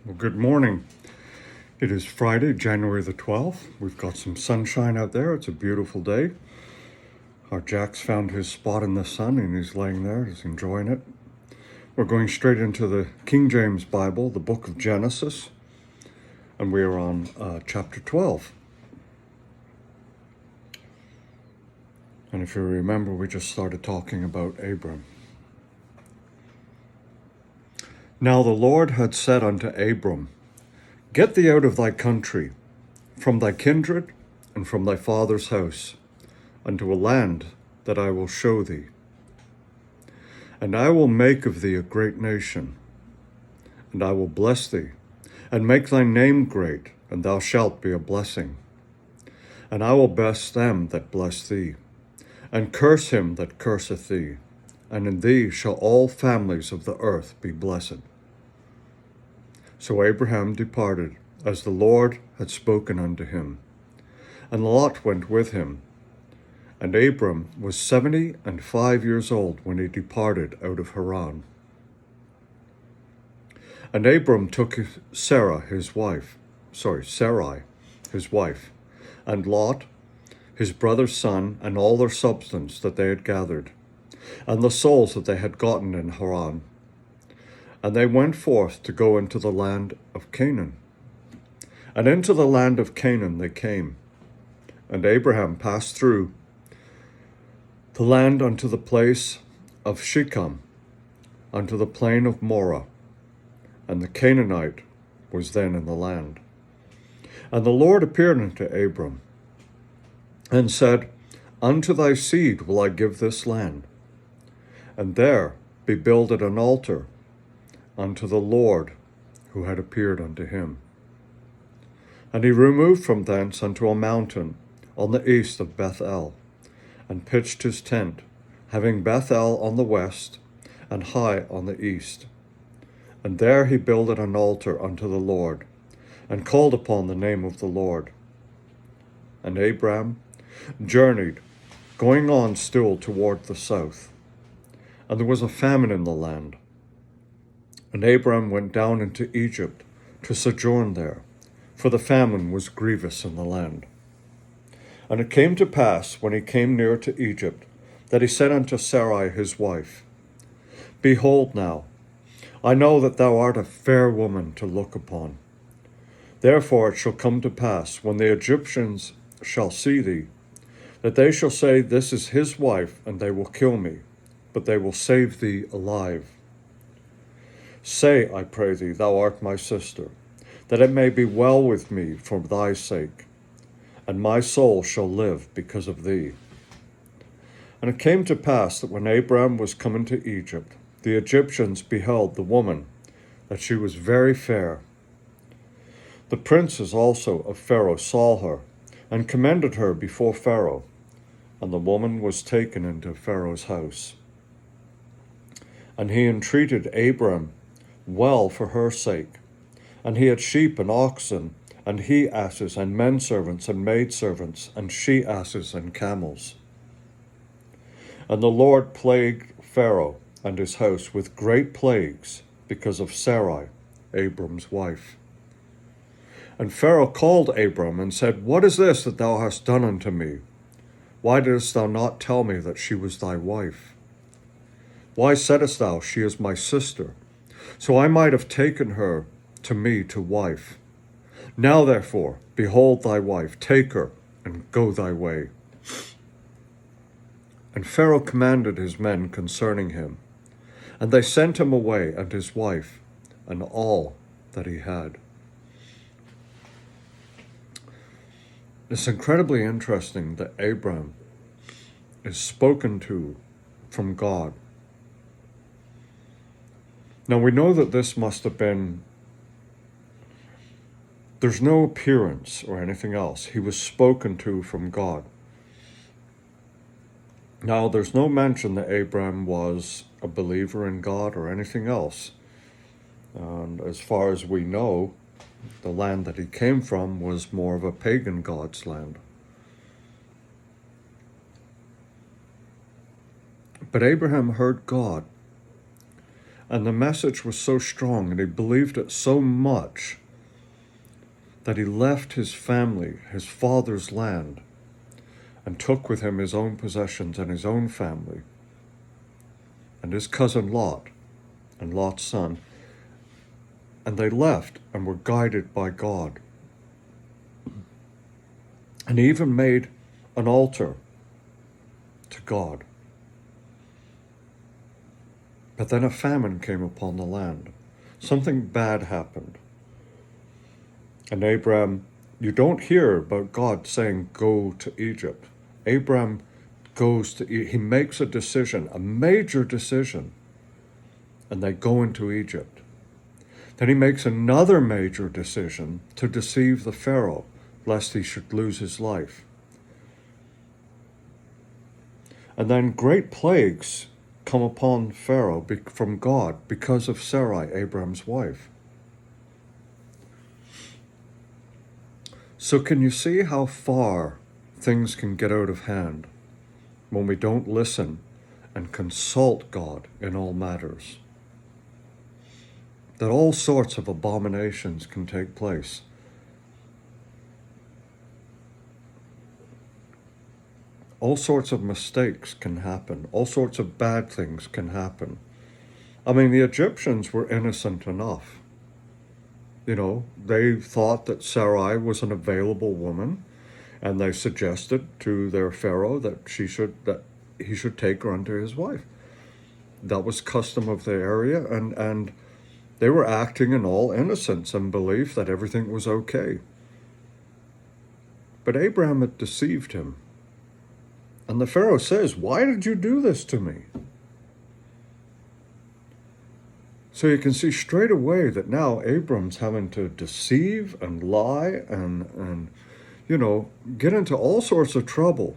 Well, good morning. It is Friday, January the 12th. We've got some sunshine out there. It's a beautiful day. Our Jack's found his spot in the sun and he's laying there. He's enjoying it. We're going straight into the King James Bible, the book of Genesis, and we are on chapter 12. And if you remember, we just started talking about Abram. Now the Lord had said unto Abram, Get thee out of thy country, from thy kindred, and from thy father's house, unto a land that I will show thee. And I will make of thee a great nation, and I will bless thee, and make thy name great, and thou shalt be a blessing. And I will bless them that bless thee, and curse him that curseth thee, and in thee shall all families of the earth be blessed. So Abraham departed, as the Lord had spoken unto him. And Lot went with him. And Abram was 75 years old when he departed out of Haran. And Abram took Sarai his wife, and Lot, his brother's son, and all their substance that they had gathered, and the souls that they had gotten in Haran. And they went forth to go into the land of Canaan. And into the land of Canaan they came. And Abraham passed through the land unto the place of Shechem, unto the plain of Moreh. And the Canaanite was then in the land. And the Lord appeared unto Abram, and said, Unto thy seed will I give this land, and there be builded an altar unto the Lord who had appeared unto him. And he removed from thence unto a mountain on the east of Bethel, and pitched his tent, having Bethel on the west, and Hai on the east. And there he builded an altar unto the Lord, and called upon the name of the Lord. And Abram journeyed, going on still toward the south. And there was a famine in the land. And Abram went down into Egypt to sojourn there, for the famine was grievous in the land. And it came to pass, when he came near to Egypt, that he said unto Sarai his wife, Behold now, I know that thou art a fair woman to look upon. Therefore it shall come to pass, when the Egyptians shall see thee, that they shall say, This is his wife, and they will kill me, but they will save thee alive. Say, I pray thee, thou art my sister, that it may be well with me for thy sake, and my soul shall live because of thee. And it came to pass that when Abram was come into Egypt, the Egyptians beheld the woman, that she was very fair. The princes also of Pharaoh saw her, and commended her before Pharaoh, and the woman was taken into Pharaoh's house. And he entreated Abram well for her sake, and he had sheep and oxen, and he-asses, and men-servants, and maidservants, and she-asses, and camels. And the Lord plagued Pharaoh and his house with great plagues, because of Sarai, Abram's wife. And Pharaoh called Abram, and said, What is this that thou hast done unto me? Why didst thou not tell me that she was thy wife? Why saidst thou, She is my sister? So I might have taken her to me to wife. Now therefore, behold thy wife, take her, and go thy way. And Pharaoh commanded his men concerning him, and they sent him away, and his wife, and all that he had. It's incredibly interesting that Abram is spoken to from God. Now we know that this must have been, there's no appearance or anything else. He was spoken to from God. Now there's no mention that Abram was a believer in God or anything else. And as far as we know, the land that he came from was more of a pagan god's land. But Abraham heard God, And the message was so strong and he believed it so much that he left his family, his father's land, and took with him his own possessions and his own family and his cousin Lot and Lot's son. And they left and were guided by God. And he even made an altar to God. But then a famine came upon the land. Something bad happened. And Abram, you don't hear about God saying, go to Egypt. Abram goes to, he makes a decision, a major decision, and they go into Egypt. Then he makes another major decision to deceive the Pharaoh, lest he should lose his life. And then great plagues come upon Pharaoh from God because of Sarai, Abram's wife. So can you see how far things can get out of hand when we don't listen and consult God in all matters? That all sorts of abominations can take place. All sorts of mistakes can happen. All sorts of bad things can happen. I mean, the Egyptians were innocent enough. You know, they thought that Sarai was an available woman, and they suggested to their Pharaoh that he should take her unto his wife. That was custom of the area, and they were acting in all innocence and belief that everything was okay. But Abraham had deceived him. And the Pharaoh says, why did you do this to me? So you can see straight away that now Abram's having to deceive and lie and get into all sorts of trouble.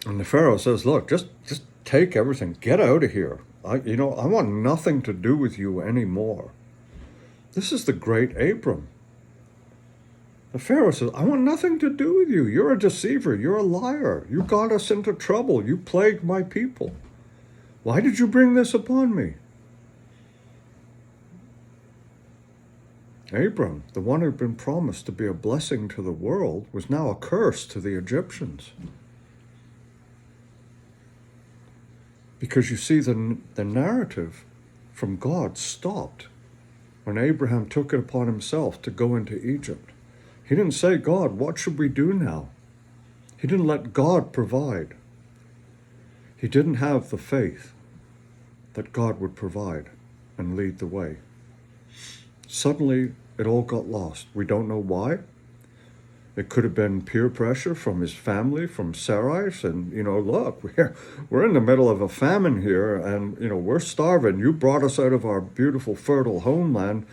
And the Pharaoh says, look, just take everything, get out of here. I want nothing to do with you anymore. This is the great Abram. The Pharaoh says, I want nothing to do with you. You're a deceiver. You're a liar. You got us into trouble. You plagued my people. Why did you bring this upon me? Abram, the one who'd been promised to be a blessing to the world, was now a curse to the Egyptians. Because you see, the narrative from God stopped when Abraham took it upon himself to go into Egypt. He didn't say, God, what should we do now? He didn't let God provide. He didn't have the faith that God would provide and lead the way. Suddenly, it all got lost. We don't know why. It could have been peer pressure from his family, from Sarai, and, look, we're in the middle of a famine here, and, we're starving. You brought us out of our beautiful, fertile homeland,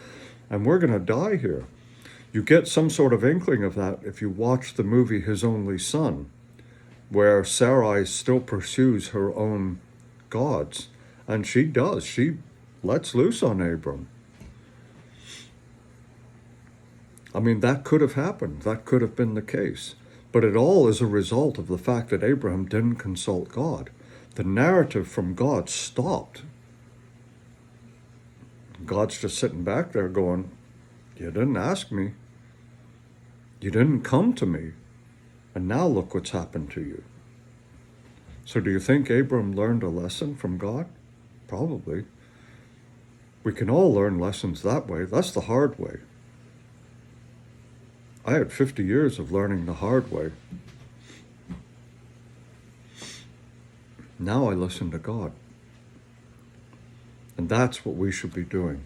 and we're going to die here. You get some sort of inkling of that if you watch the movie His Only Son, where Sarai still pursues her own gods, and she does. She lets loose on Abram. I mean, that could have happened. That could have been the case. But it all is a result of the fact that Abraham didn't consult God. The narrative from God stopped. God's just sitting back there going, you didn't ask me. You didn't come to me. And now look what's happened to you. So do you think Abram learned a lesson from God? Probably. We can all learn lessons that way. That's the hard way. I had 50 years of learning the hard way. Now I listen to God. And that's what we should be doing.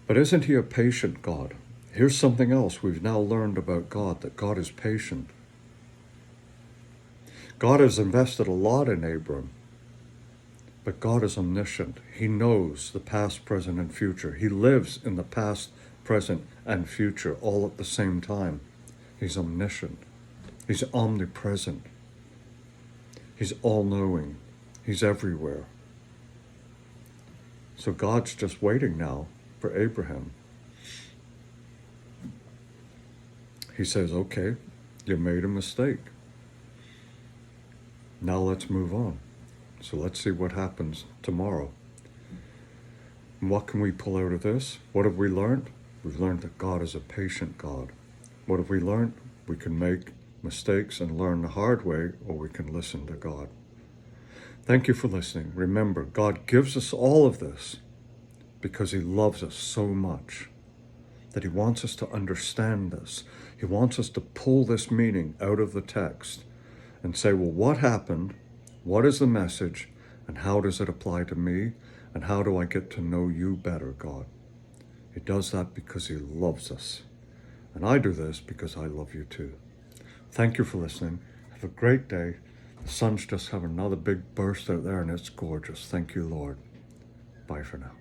But isn't he a patient God? Here's something else we've now learned about God, that God is patient. God has invested a lot in Abram, but God is omniscient. He knows the past, present, and future. He lives in the past, present, and future all at the same time. He's omniscient. He's omnipresent. He's all-knowing. He's everywhere. So God's just waiting now for Abraham. He says, okay, you made a mistake. Now let's move on. So let's see what happens tomorrow. And what can we pull out of this? What have we learned? We've learned that God is a patient God. What have we learned? We can make mistakes and learn the hard way, or we can listen to God. Thank you for listening. Remember, God gives us all of this because he loves us so much that he wants us to understand this. He wants us to pull this meaning out of the text and say, well, what happened? What is the message? And how does it apply to me? And how do I get to know you better, God? He does that because he loves us. And I do this because I love you too. Thank you for listening. Have a great day. The sun's just having another big burst out there and it's gorgeous. Thank you, Lord. Bye for now.